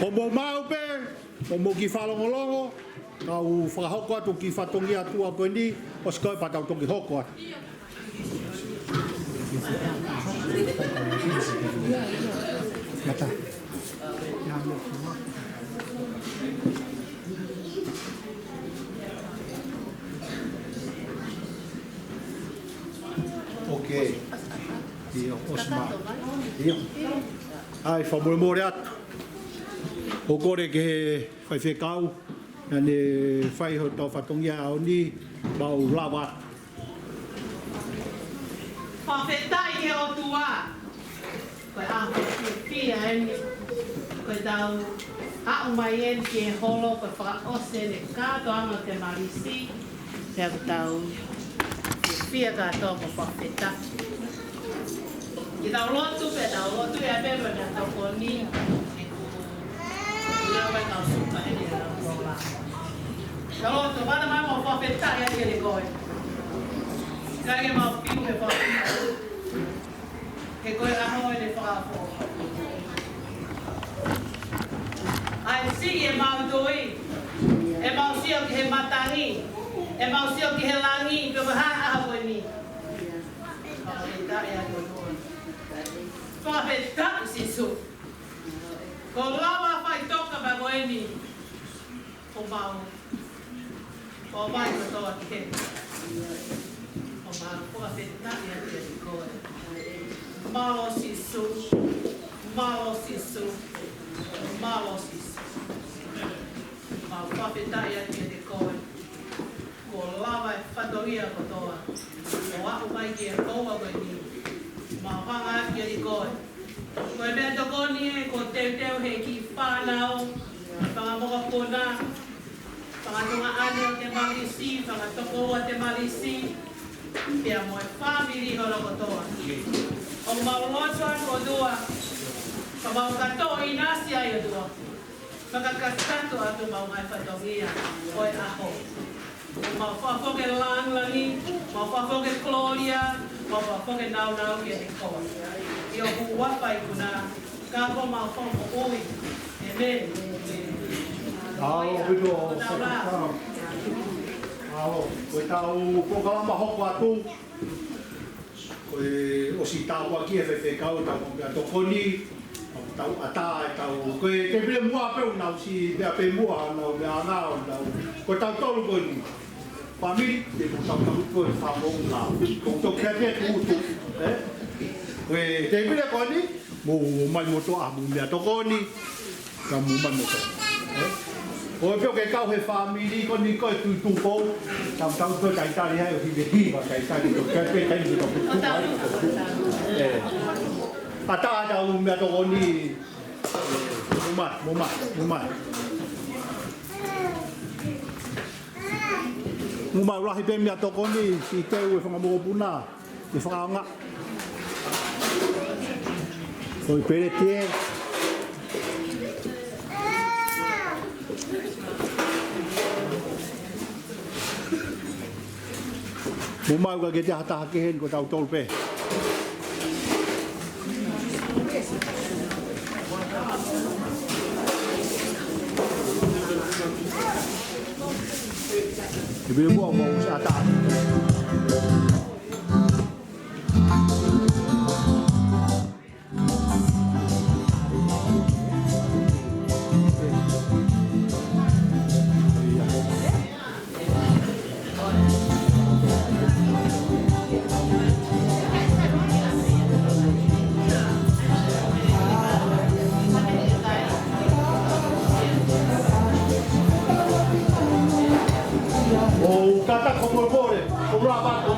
O mo maupe, o mo ki whalongolongo, kau whakahoko atu ki whatongi atu a koe ni, o skoe patau toki hoko atu. Mata. Okay. Io, osma. Io. Ai, whamore atu. O kore ke whai whekau, nane whai ho tau whatongi au ni, mau lawa. Whawhetai ke o tua. Koe aho pia eni. Koe tau hau mai eni ke holo koe whakaose ne kāto anga te marisi. Pea ko tau pia kātoa ko whawhetai. Ki tau lotu pea tau lotu e apewa na tau koni. Ia wai tau suka eni e tau rola. Tau lotu, mana mai mo whawhetai eni e le koe. Kage mau piu he whawhetai. He koe aho e le whakafo. Ai si e mau doi. E mau sio ki he matangi. E mau sio ki he langi. Pio ha aho e ni. Whawhetai e aho doi. Whawhetai si su. Ko lawa whai toka ba koe ni. O mau. O mai katoa ki he. O mau whawhetai e aho e koe. Malo sisu, malo sisu, malo sisu. Mau whawhetai ati e te koe. Ko lawa e whatoria kotoa. Ko aku mai ki e koua koe ni. Mau hanga ati e te koe. Koe mea tokoni e ko teu he ki whanau. Whangamoka pona. Whangatonga ane o te malisi. Whangatoko o te malisi. Pea mo e whamiri horo kotoa. O mauloto ko dua. Ka mau katoa i nasi ai o dua. Makakatato atu mau mai whatongia. Oe aho. O mau whafoke langlangi. Mau whafoke Claudia. Mau whafoke nau ki a te koa. I o huwapai kuna. Kako mau whongo oi. E me. Ao, wido, whakatau. Ao, koe tau kokalama hoko atu. Koe osi tau aki e whewhekau tau mea tokoni. Tau ata e tau. Koe te pile mua peu nau si mea pe mua nau mea ngao nau. Koe tau tolu koe ni. Pamiri, te mo tau tau koe whamong ngao. Kong tau kia te kutu. Koe te pile koe ni. Mo mai moto a mu mea tokoni. Ka mu mai moto. Koe pio ke kau he whamiri ko ni koe tu kou. Tau tau koe kai tari hai o hiwe hiwa kai tari. Koe pe kai ni ko putu ai. Ata ada mea tokoni. Mumai. Mumai urahi pe mea tokoni si teu e whangamogo puna. E whakaonga. Koe pere tie. Mumai uka ke te hata hake hen ko tau tolu pe. Ibu buang mau si ata. O kata ko mo pore, o raba ko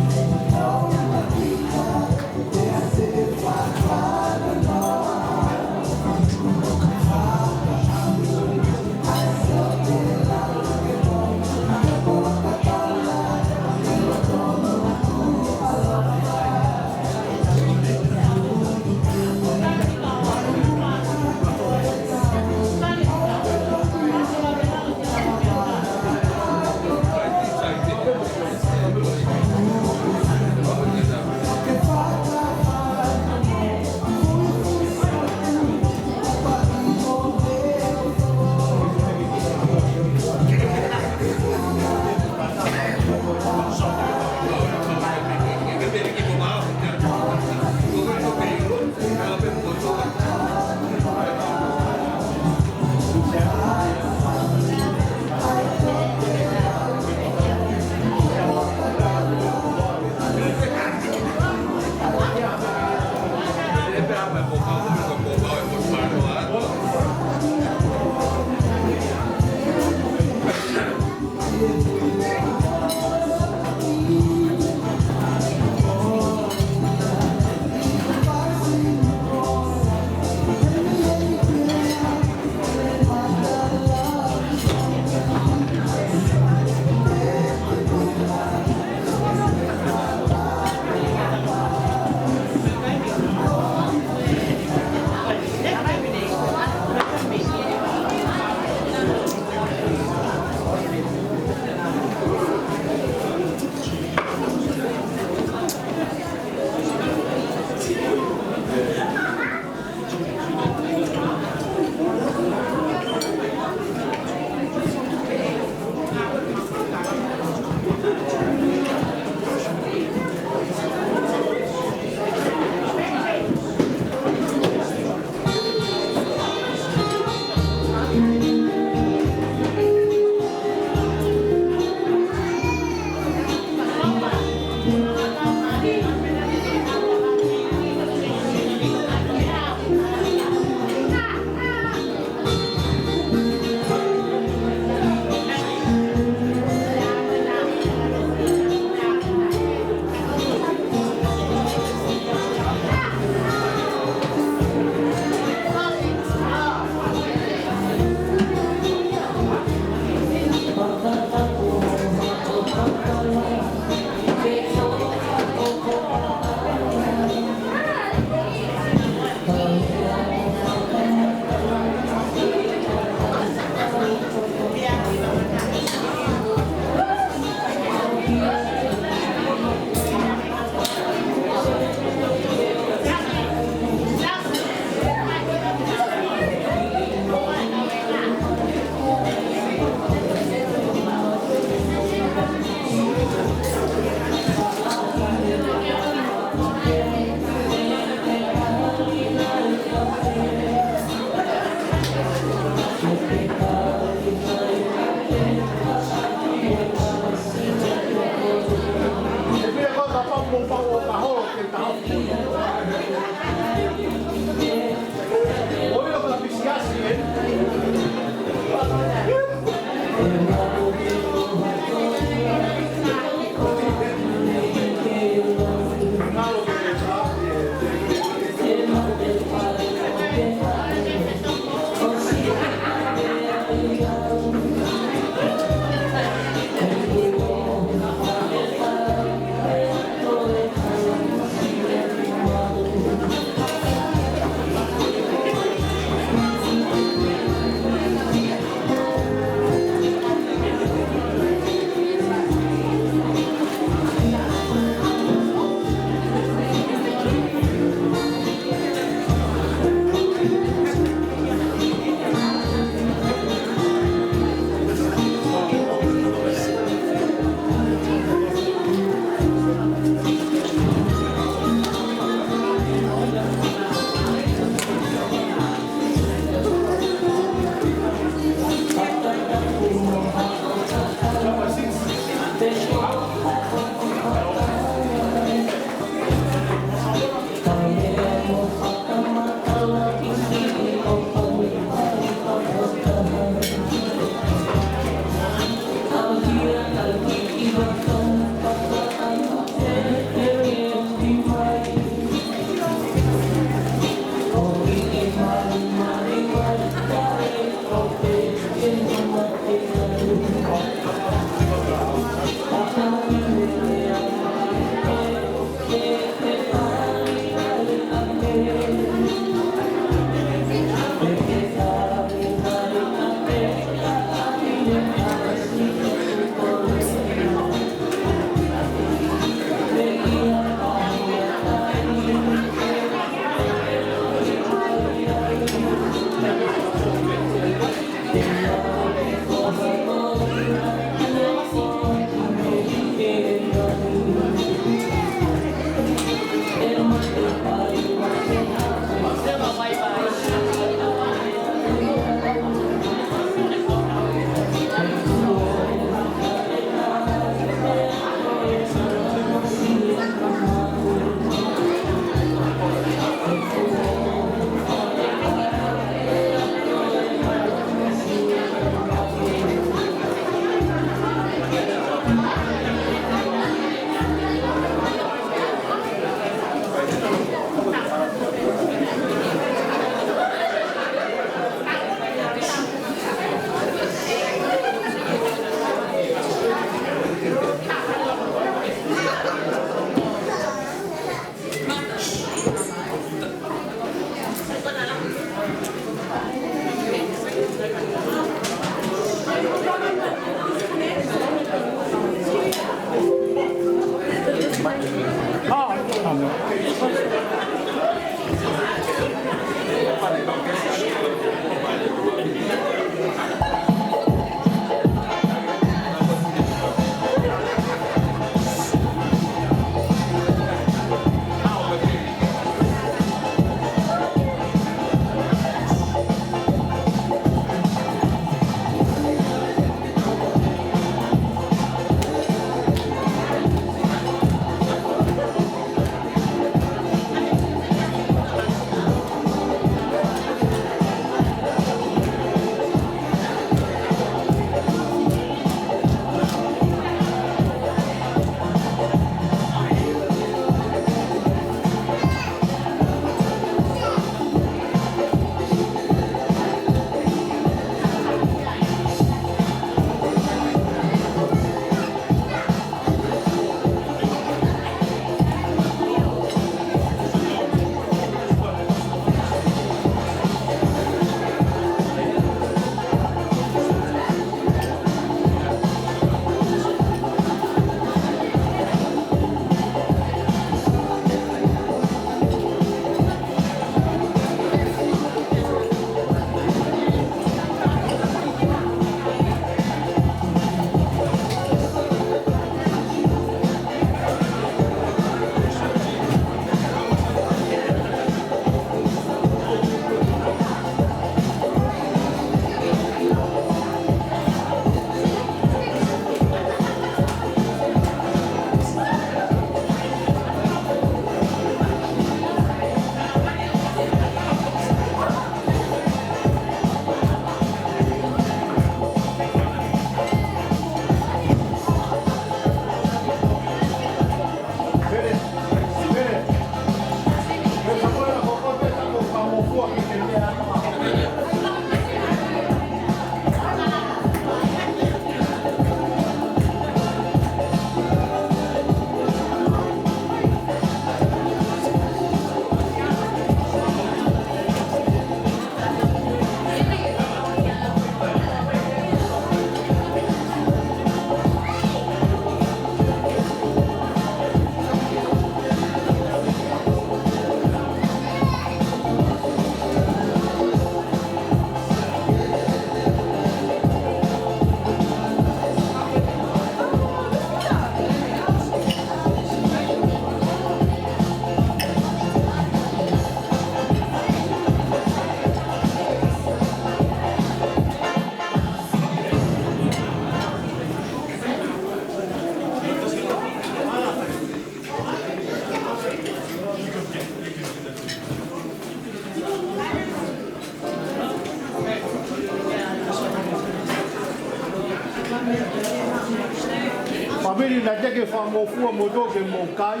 Pamili na teke whamofua mo toke mo kai.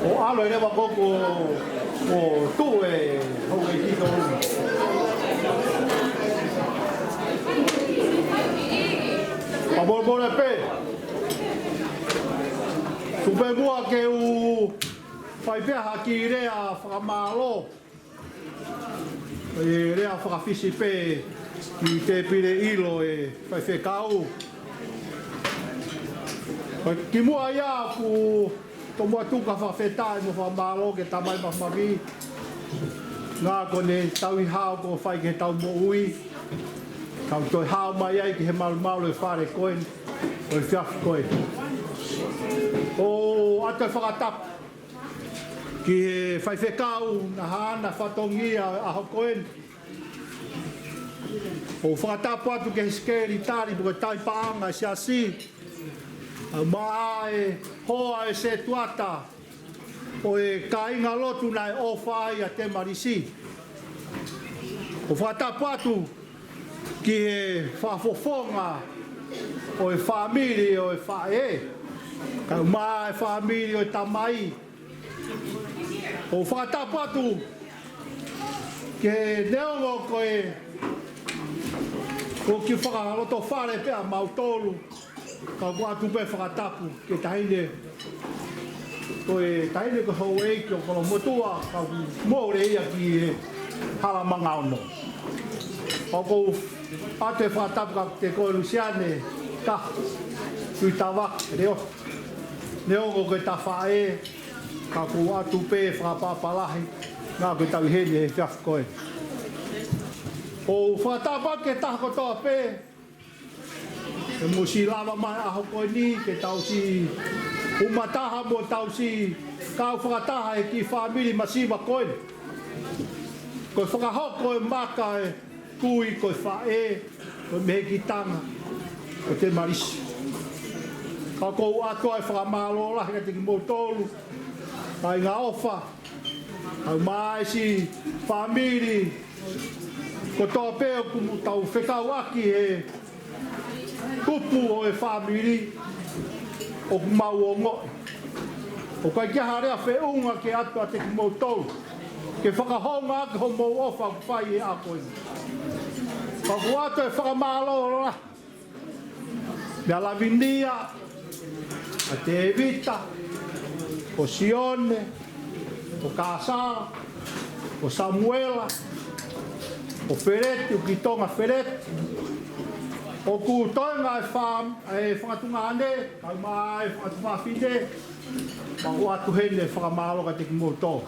O alo ere wakoko o tū e hau e kito unu. Pamorbore pe. Tupe mua ke u whaipea ki rea whakamalo. E rea whakawhisi pe ki te pire ilo e whai whekau. Ki mua ia ku to mua tuka whawhetai mo whamalo ke tamai mawhawi. Ngā kone tau i hao ko whai ke tau mo ui. Kau toi hao mai ai ki he malu e whare koen. O e whiaf koen. O atoi whakatap. Ki he whai whekau na hana whatongia aho koen. O whakatapu atu ke he skeri tari buka tai paanga si asi. Maa e hoa e se tuata. O e ka inga lotu nai o whai a te marisi. O whakatapu atu ki he whafofonga o e whamiri o e whae. Ka maa e whamiri o e tamai. O whakatapu atu ki he neongo ko e ko ki whakaloto whare pia mautolu. Ka kua tupe whakatapu ke tahine. Ko e tahine ko hau e ki o kono motua ka mōre ia ki e hala manga ono. Ka ko ate whakatapu ka te koe Luciane ka tui tawa reo. Neongo koe ta whae ka ko atu pe whakapapalahi ngā koe tau hene e whiaf koe. O whakatapa ke taha kotoa pe e mo si lava mai aho koe ni ke tau si umataha mo tau si kau whakataha e ki whamiri masiwa koe. Koe whakahoko e maka e kui koe whae koe mehe ki tanga o te marisi. Ka kou atoa e whakamalo lahi ka te ki motolu kai ngā ofa au mai si whamiri ko toa peo kumu tau whekau aki e kupu o e whamiri o kumau o ngoi. O kai kia harea whiunga ke atua te ki moutou. Ke whakahonga ake ho mou ofa ku whai e a koe. Ka ku ato e whakamalo ora. Mea Lavinia, a te Evita, o Sione, o Kasara, o Samuela, o Fereti, o Kitonga Fereti, o kutoinga e whakatunga ane, kai mai whakatunga whine, ma o atu hene whakamalo ka te ki mōtō.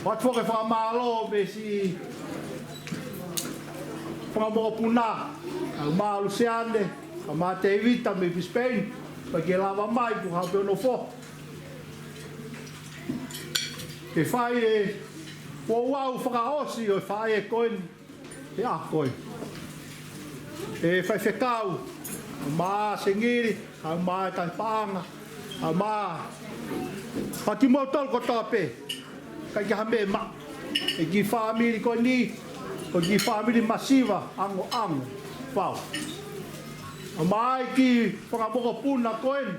Watu whake whakamalo me si whakamopuna, kai maa Luciane, kai maa te Evita me Bispain, kai ke lava mai ku hau peo no fo. Ke whai e wau whakaosi o e whai e koen, e a koen. E whai whekau, a maa sengiri, a maa e taipanga, a maa pati motol ko tope, kai ki hame ma, e ki whamiri ko ni, ko ki whamiri masiva, ango, whau. A maa e ki whakamoko puna koen,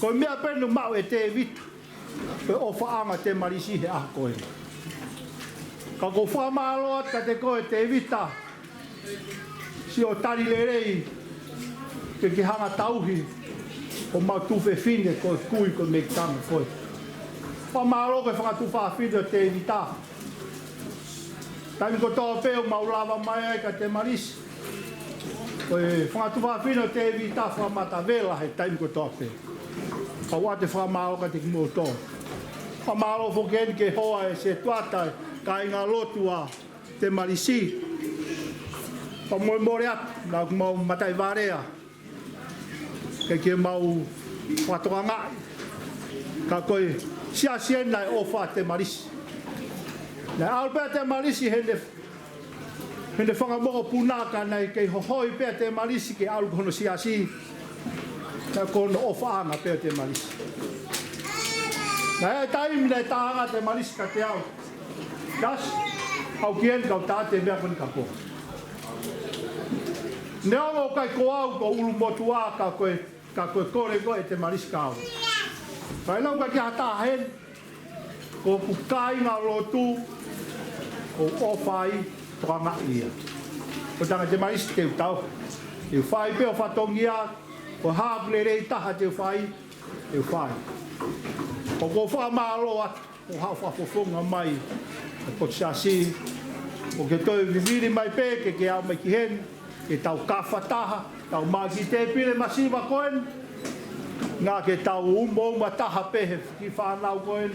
ko mea penu mau e te vitu, pe o whaanga te marisi he a koen. Ka ko whamalo ka te koe te vita, si o tari lerei, ke ki hanga tauhi, o mau tuwhe whine koe kui koe me tanga koe. Whamalo ke whakatuwha whine o te vita. Taimi ko toa peo mau lava mai ai ka te marisi. Koe whakatuwha whine o te vita whamata vela he taimi ko toa peo. Ka wate whamalo ka te ki mōtoa. Whamalo whoken ke hoa e se tuatai, ka inga lotua te marisi. Pa moe more atu, nā ku mau matai varea. Kei ke mau whatoka ngai. Ka koe sia sien nai ofa te marisi. Nai alpea te marisi hende whangamoko punaka nai kei hohoi pea te marisi ke alu kono sia si. Nai kono ofa anga pea te marisi. Nai taimi nai tahanga te marisi ka te au. Das, au kien kau tā te mea koni ka po. Neongo kai ko au ko ulu motua ka koe kore koe te marisi ka au. Kai nau ka ki hata hen, ko pukai ngā lotu, ko ofai toka ngā ia. Ko tanga te marisi te utau. Te whai peo whatongia, ko hāpule rei taha te whai, te whai. Ko whamalo atu, ko hau whafofonga mai, ko siasi, O ke toi viviri mai peke ke au mai ki hen, ke tau kawhataha, tau maki te pire masiva koen, ngā ke tau uma taha pehe ki whanau koen,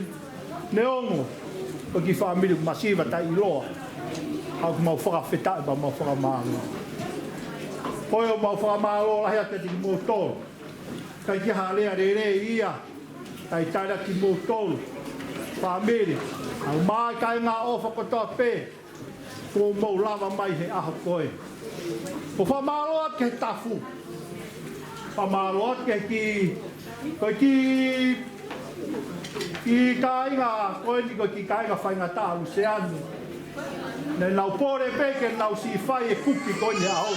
neongo, o ki whamiri masiva tai iloa, au ki mau whakawhetai pa mau whakamālo. Hoi o mau whakamālo lahi ake tiki mō tōru, kai ki hālea re ia, kai taira ki mō tōru, whamiri, au mai kai ngā ofa kotoa pē, ko mau lava mai he aho koe. Ko whamāloa ke tafu. Whamāloa ke koe ki kāinga, koe ni koe ki kāinga whainga tālu se anu. Nei nau pōre peke nau si whai e kuki koe ni aho.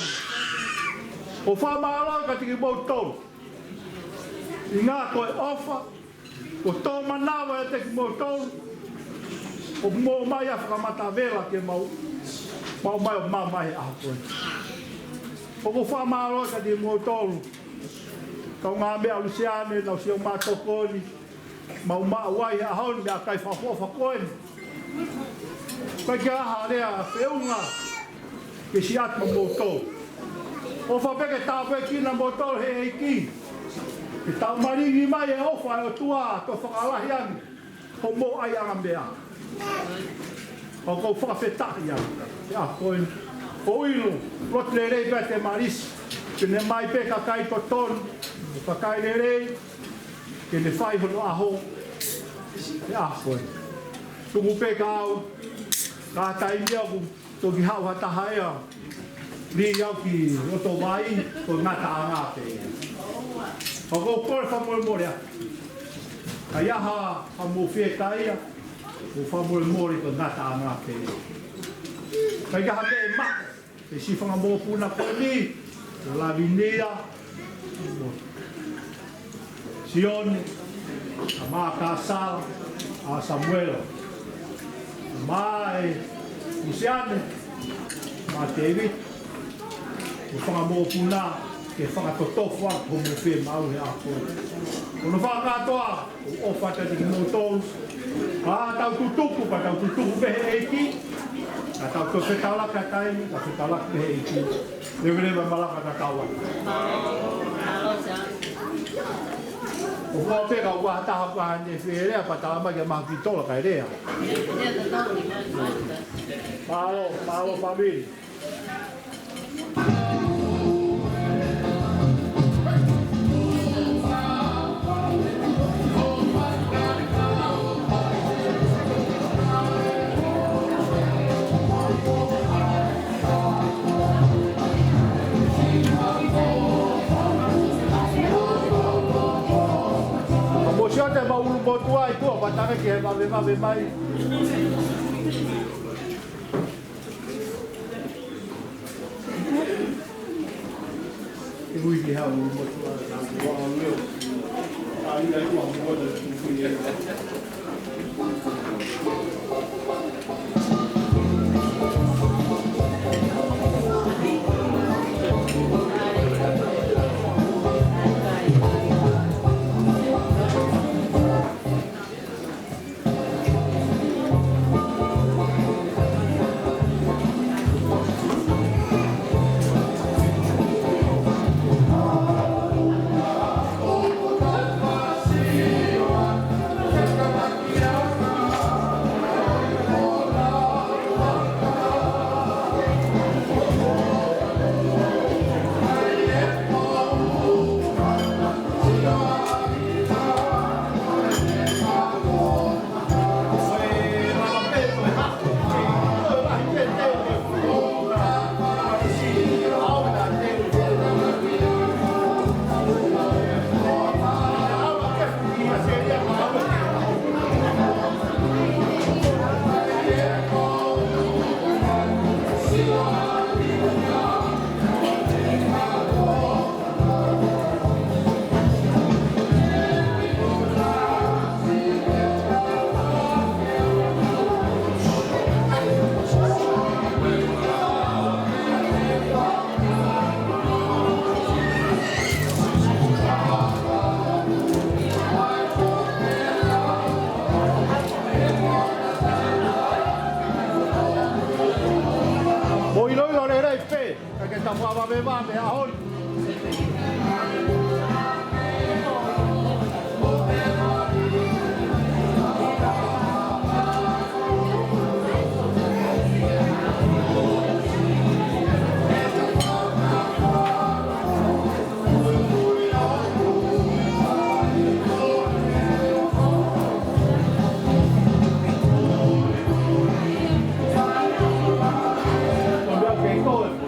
Ko whamāloa ka tiki mau tōru. I ngā koe ofa, ko tō manawa e teki mau tōru, o mō mai a whakamata vela ke mau mai o mai a koe. O ko whamāroa ka di mō tōru. Kau ngā mea Luciane, nau si o mātokoni, mau wai a hauni mea kai whafofa koe. Kai ki aha rea whiunga ke si atma mō tōru. O whapeke tāpue kina mō tōru he eiki. Ke tau maringi mai e ofa e o tua to whakalahi ani. Ho mō ai anga mea. O kou whakawhetaki anga. Ia koe. O ilo, rot le rei pēte marisi. Ke ne mai pē kakai to tonu. Kakai le rei. Ke ne whai hono aho. Ia koe. Tumu pē ka au. Ka tai mea ku toki hau hataha ea. Ri au ki roto mai. Ko ngata anga pē. O kou kore whamore morea. Ka iaha hamu wheka ia. O whamore more ko ngata anga pē. Kai ka hake e maka. E si whanga mō puna koe ni. O Lavinia. Sione. A mā Kāsala. A Samuela. Mā e Luciane. Mā David. O whanga mō puna. Ke whanga totofua. Ko mō whi mau he a koe. Kono whanga katoa. O whata tiki mō tōru. A tau tutuku. Pa tau tutuku pehe eiki. Ka tau to whetalaka taimi, ka whetalaka pehe iki. Rewerewa malaka ka kawa. O kua peka ua hataha paha ne wherea pa tāma kia maha ki tola kai rea. Mahalo family. Te maulu mo tua I tua patanga ki he mawe mai. E hui ki hau mo tua na ua leo. A ina ua mo da tuku e. va me va me ahon. Con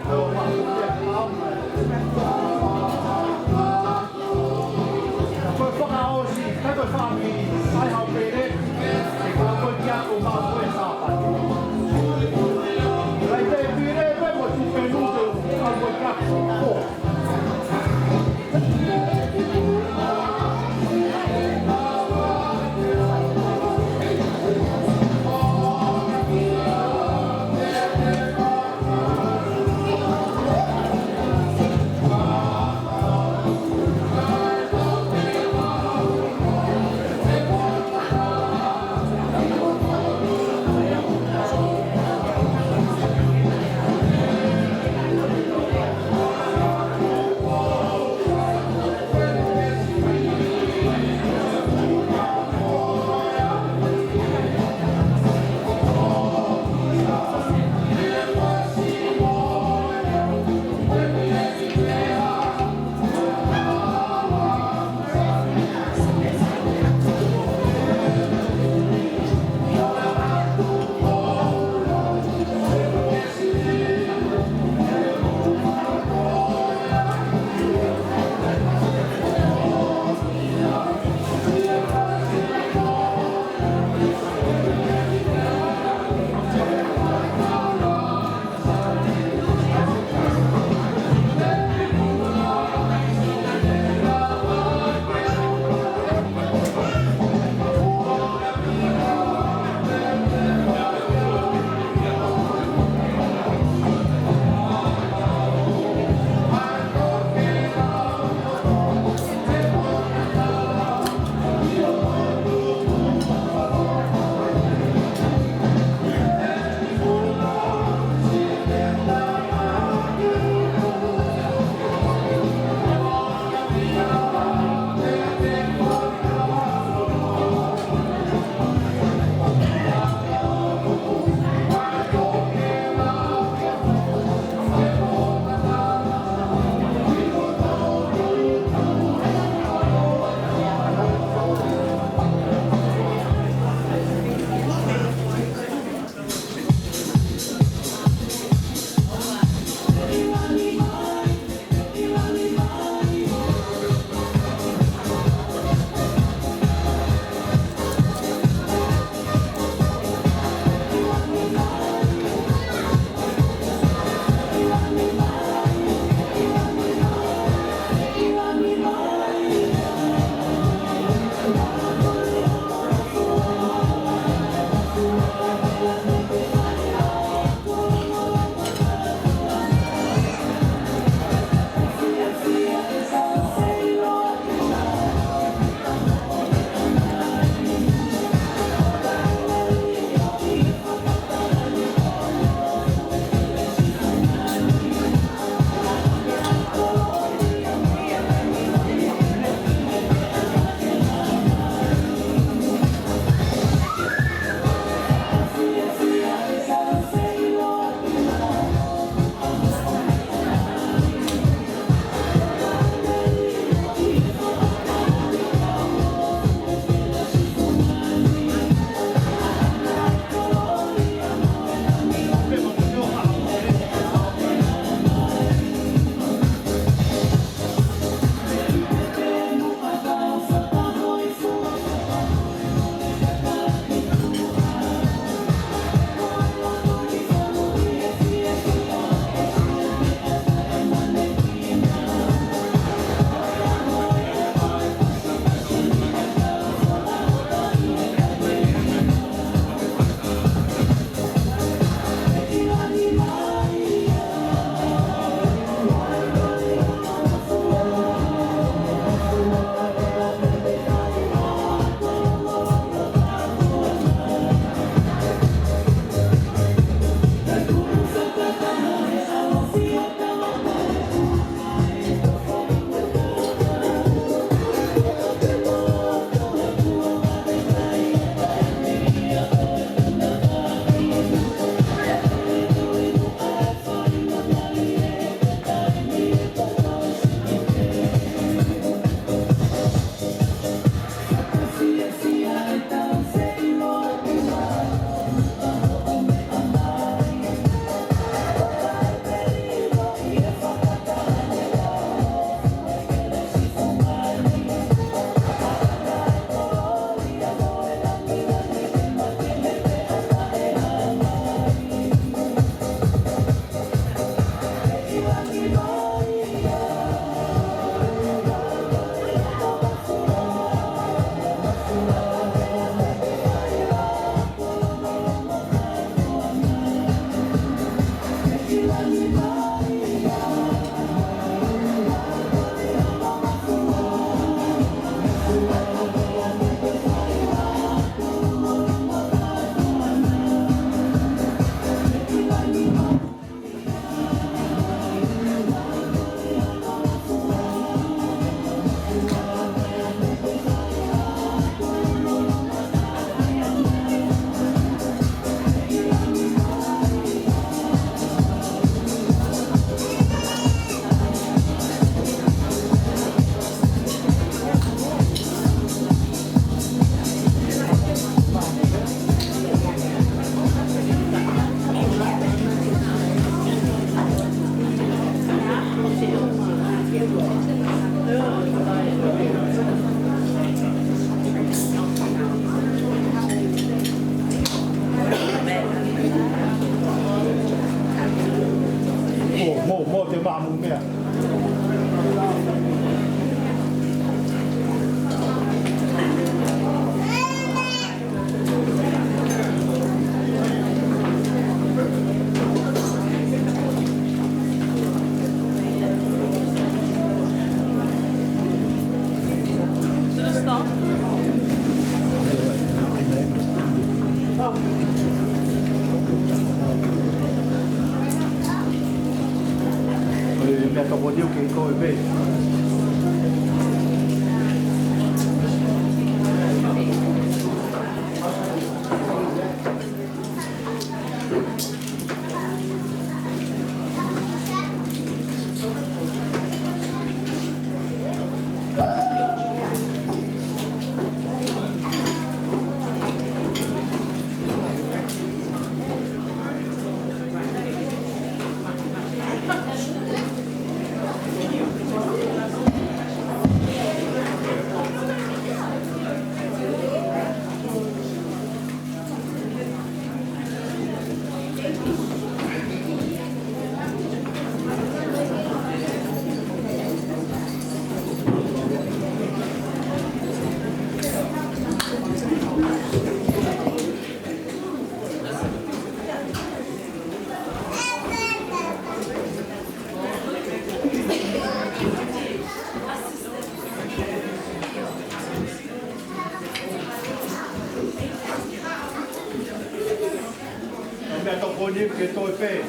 Que tôi phê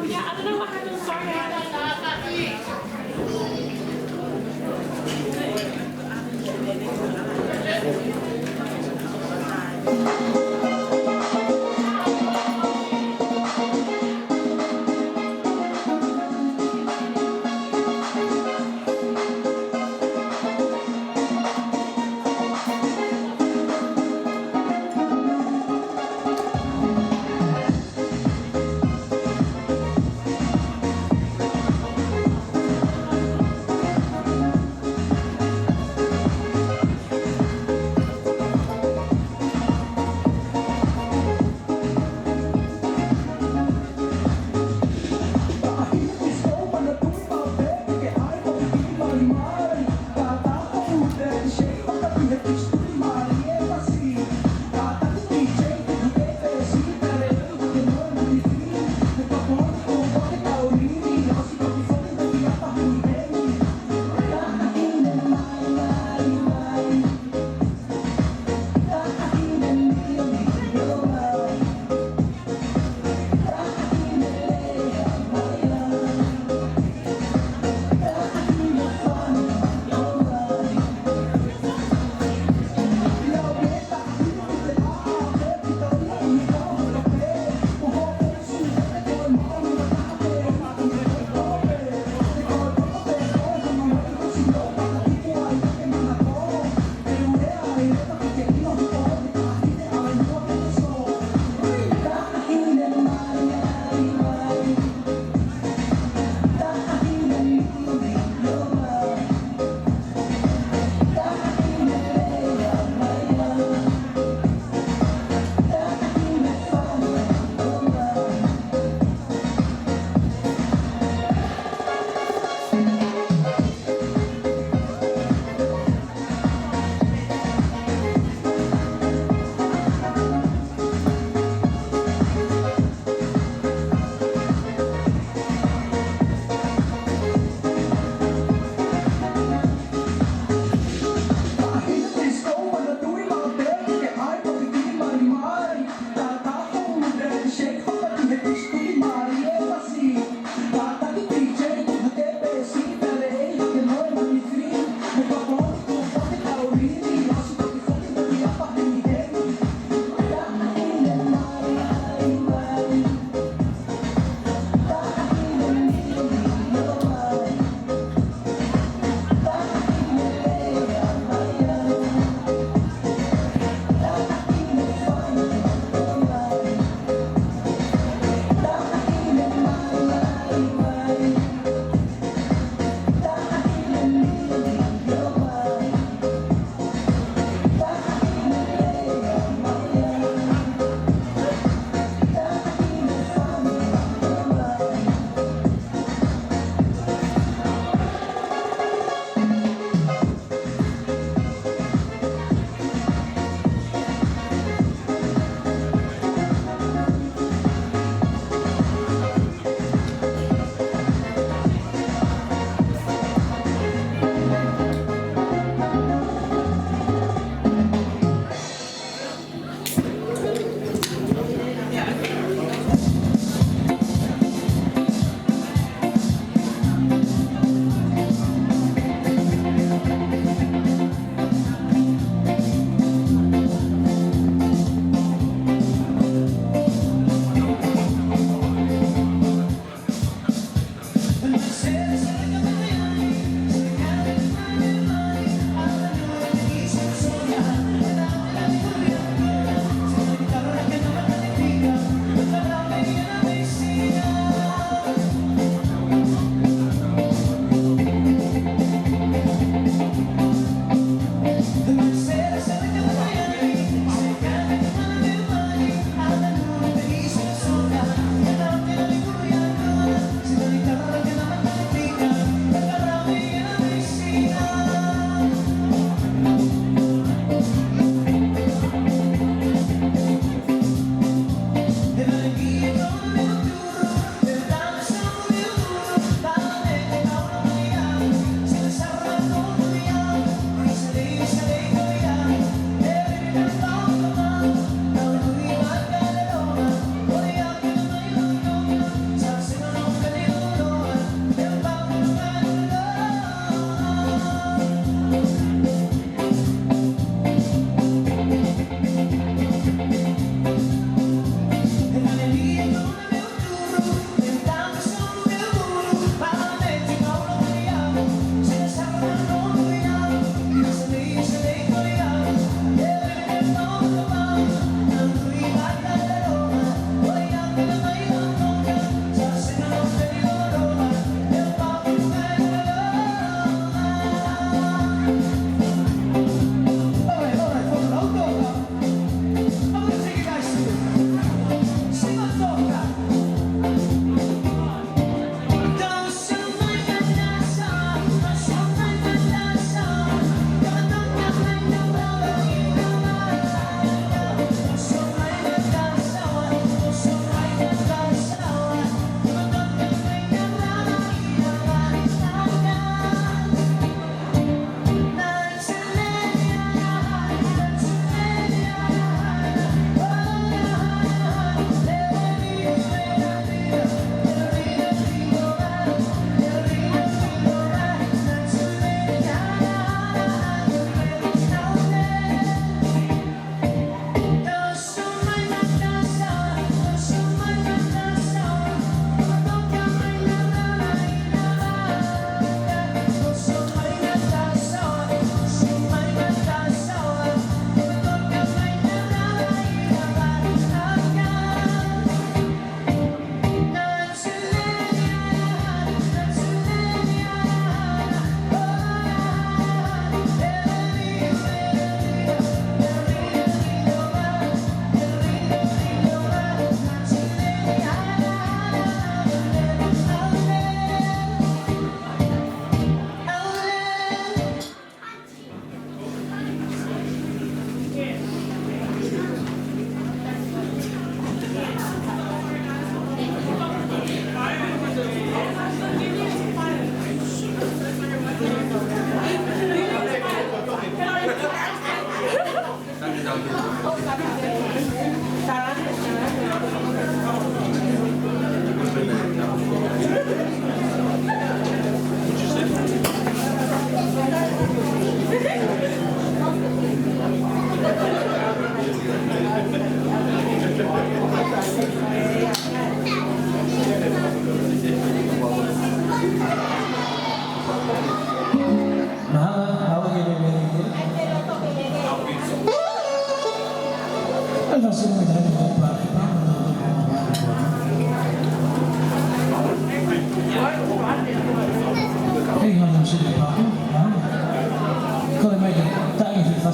Yeah, I don't know what happened.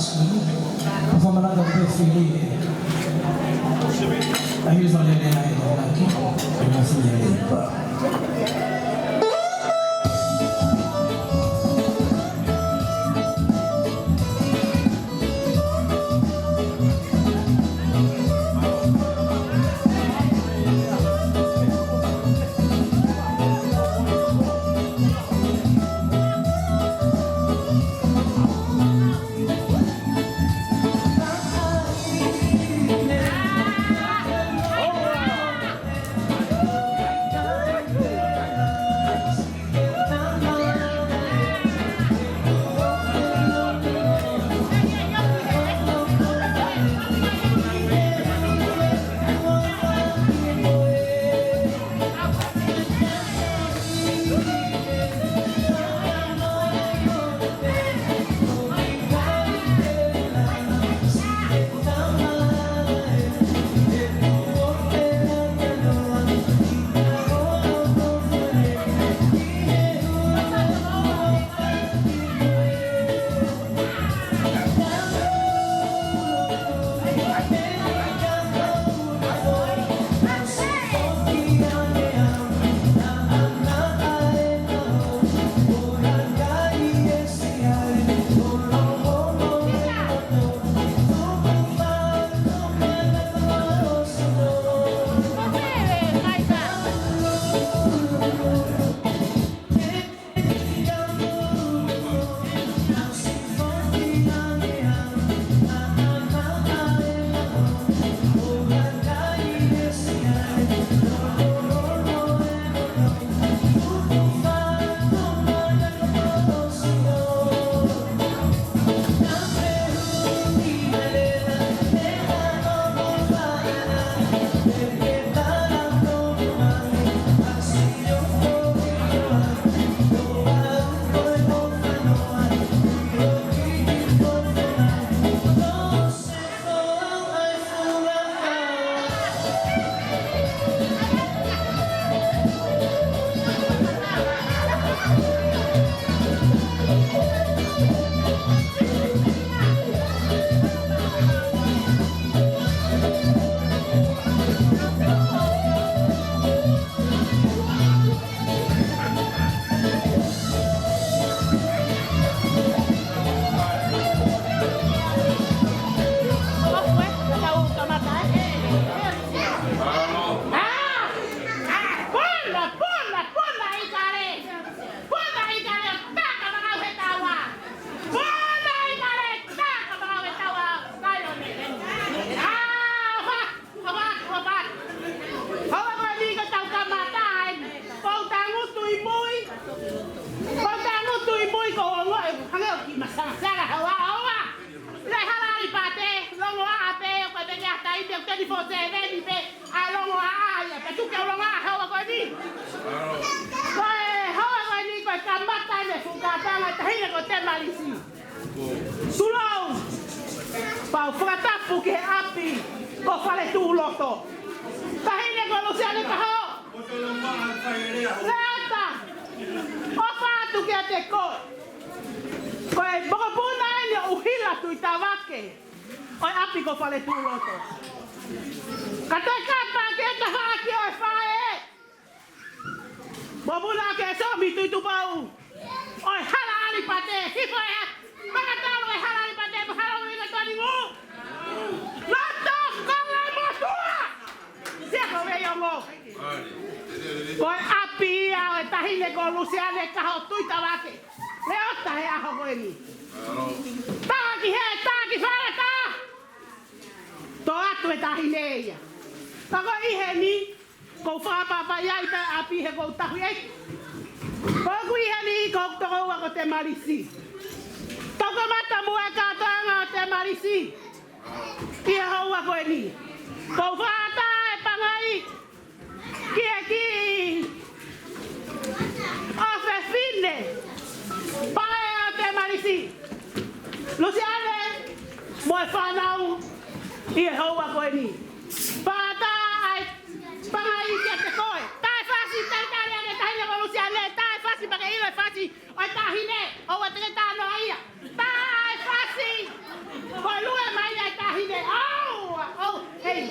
Maski. Van mijn land op Fili. En hier is nog een laki. En dat is een Pau fratapu ke api ko fale tu loto. Tahine ko lusiane kaho. Lata. Ofa tu ke te ko. Ko e boko puna ni uhila tu itawake. Oi api ko fale tu loto. Kate kapa ke ta haki oi fae. Bobula ke so mi tu pau. Oi hala ali pate. Hifa ya. Maka talo e hala ali pate. Hala ali pate mo. Lata kala mo tua. Siapa we yongo. Koi api ya e tahine ko lusiane kaho tu itawake. Leota he aho koeni. Taki fara ta. To atu e tahineia. Tako ihe ni ko fa papa ya ita api he ko tahu ai. Ko ihe ni ko to ko te marisi. Toko mata mua ka tanga te marisi. Kia haua koeni. Ko fa ta e pangai. Kia ki. Ofe fine. Pangai te marisi. Luciane. Moi fanau. Ia haua koeni. Pata ai pangai ke te koe. Tai fasi tai kare ane tahine ko Luciane. Tai fasi pakai ile fasi. Oi tahine. O te tano ia. Tai fasi. Ko lue mai ai tahine aua. Oh, hei.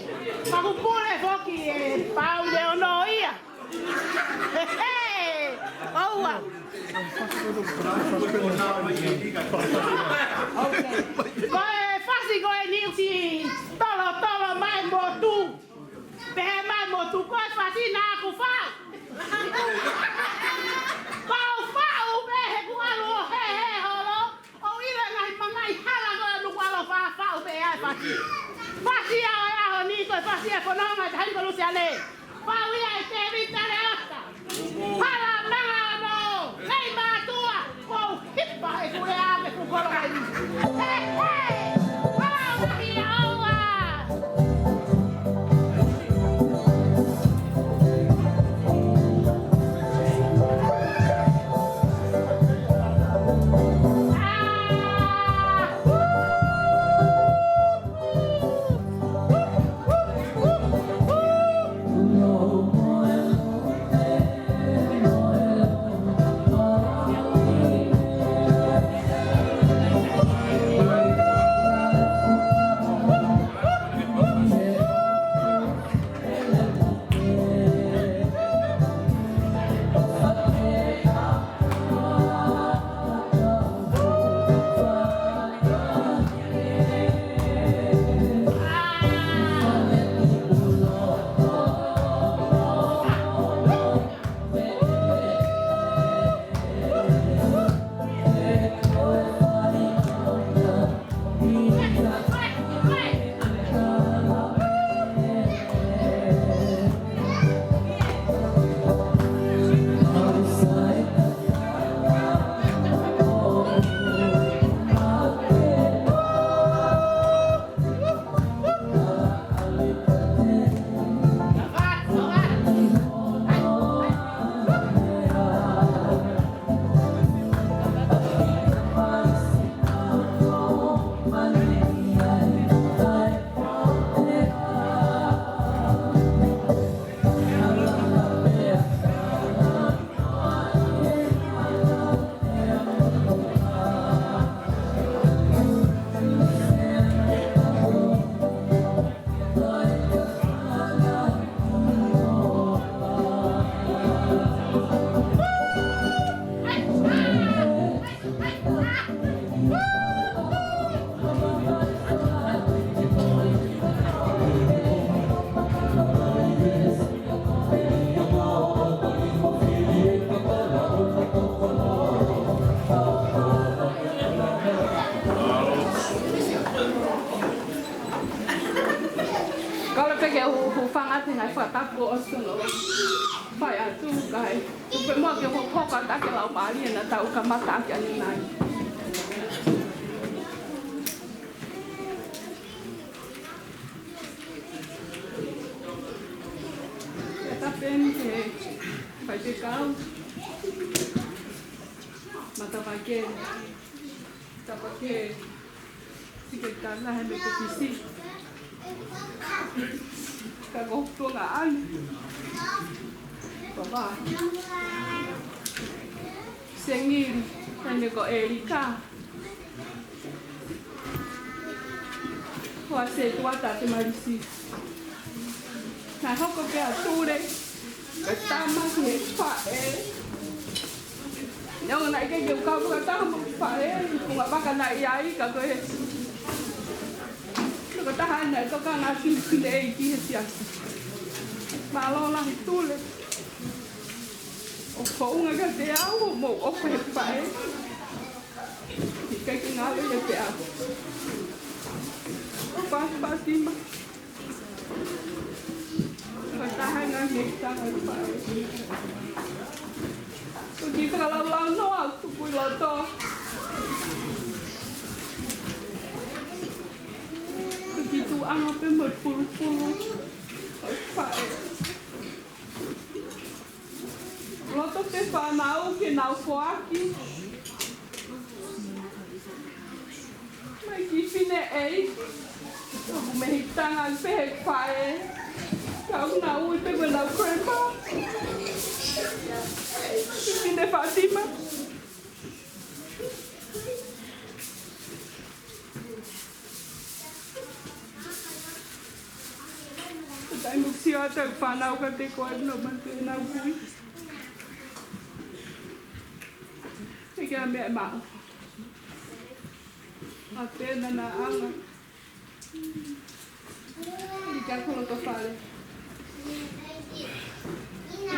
Pakupule foki e pau le ono ia. Hei. Aua. Ko e fasi ko e niusi tolo mai mo tu. Pehe mai mo tu ko e fasi na aku fau. Kau fau pehe ku alu he holo. O ira ngai mangai hala ko lu alo fau pehe ai fasi. Fasi aho ni ko fasi e fononga tai ko lu se ale. Fau ia e te vitale asta. Hala nanga no. Hei matua. Ko hippa e ku le ave ku kolo ai. Hei hei. Hala nahi aua. Sengiri, tanya ko Erika. Wase tuata te marisi. Na hoko ke ature. Katama ke fae. Yang nak ke kau kata fae, ku baka na iai ka ko e. Ko tahan na ko ka na sile ki sia. Malo la tule. O fonga ka te au mo o pe fae. Ka ki ngalo ye pe au. Pas timba. Tahan nga hektar fae. Pergi kalau lano aku pun loto. Begitu anggap berpuluh-puluh. Fae. Loto te whanau ke nau whoaki. Mai ki whine eiki. Aku mehitanga pehek whae. Kau nau te nau krema. Whine Fatima. Tai muksio te whanau ka te koe no man te nau kui. E kia mea mao. A pena na anga. I kia kolo to whare.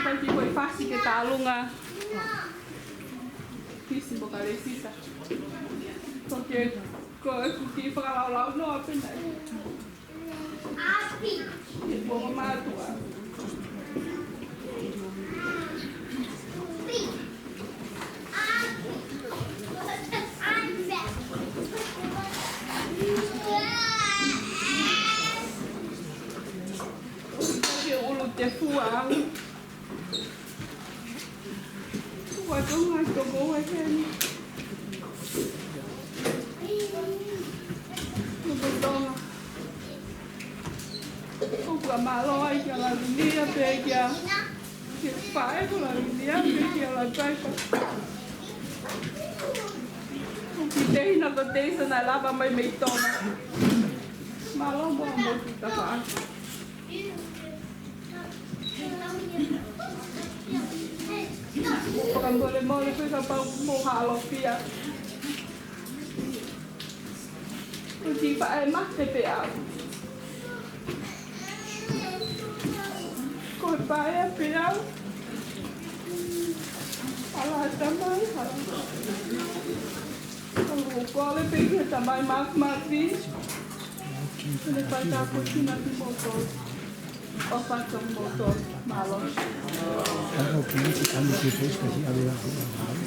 Pai ki koe whasi ke tālunga. Kisi mo ka re sisa. Koke koe kuki whakalau no a pena. E bonga mātua. Koke ulu te fuau. Watunga toko e keni. Tukutonga. Kuka malo ai kia la vinia pe kia. Kia whae ko la vinia pe kia la taika. Kuki te hina ko te isa nai lava mai mei tona. Malo mo mo kita whae. Mole mole koe ka pau mo halo pia. Kuki whae mate pe au. Koe pae a pe au. Ala tamai hala. Koe kole pe kia tamai mak vi. Kone pata kutina ki motor. O pata motor malos. Auch wenn ich kann nicht die Fest, dass ich alle Jahre habe.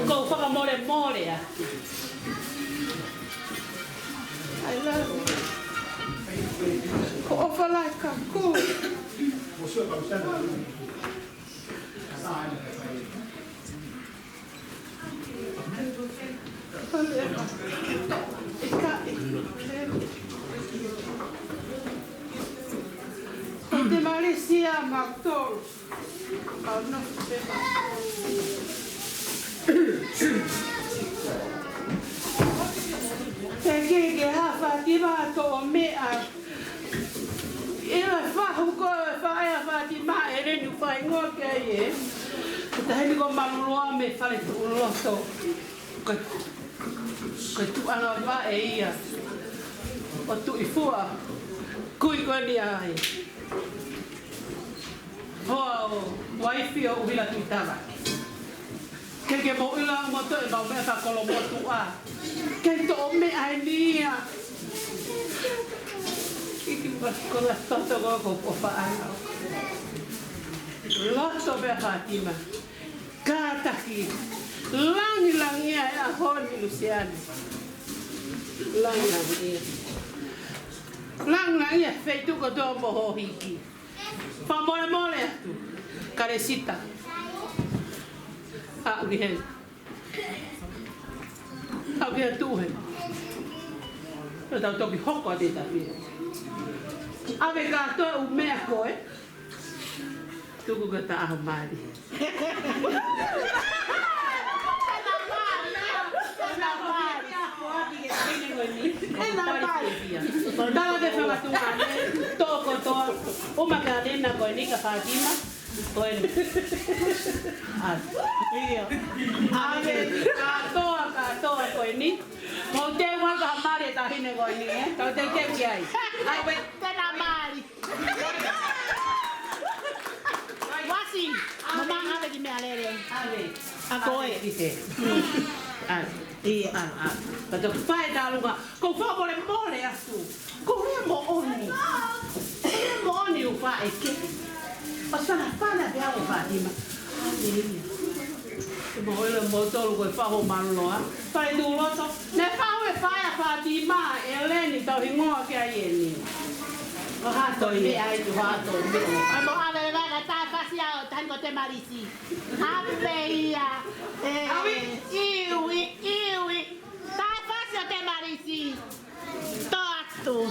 Go whakamore more a. I love you. Ko ofalai ka ku. Te Malaysia maktol. Kau nak Ke hafa tima to mea. Ela fa ko fa ia fa tima ere nu fa ngo ke ye. Ta heni ko malua me fa le tu loto. Ko tu ana va e ia. O tu I fua. Kui ko ni ai. Ho wifi o vila tu tava. Ke mo ila mo to e ba me fa ko lo mo tu a. Ke to me ai nia. Iki ko la toto ko fa ana. Loto be Fatima. Kataki. Langi ai a honi Luciano. Langi. Langi e feito ko do mo ho hiki. Fa mole tu. Carecita. Ah, bien. Ah, bien tu. Eu tô que hoko de ta vida. Ave gato o meco, Tu que tá armado. Dala de fama tu toko to uma cadena com nica Fatima bueno ave katoa con ni monte igual ka mari ta hine con ni to te que hay ai ve tena mari wasi mama ave di me alere ave akoe dice Pero fai da lugar. Com favore mole asu. Corremo oni. Corremo oni o fai che. Passana fala de algo Fatima. Mo ele moto lugo fa ho malo a. Fai du loto. Ne fa o fai a Fatima. Eleni to hingo ke ai ni. Ai mo ave le vaga ta fasia o tango te marisi. Aveia. Iwi. Ta fasia te marisi. Toatu.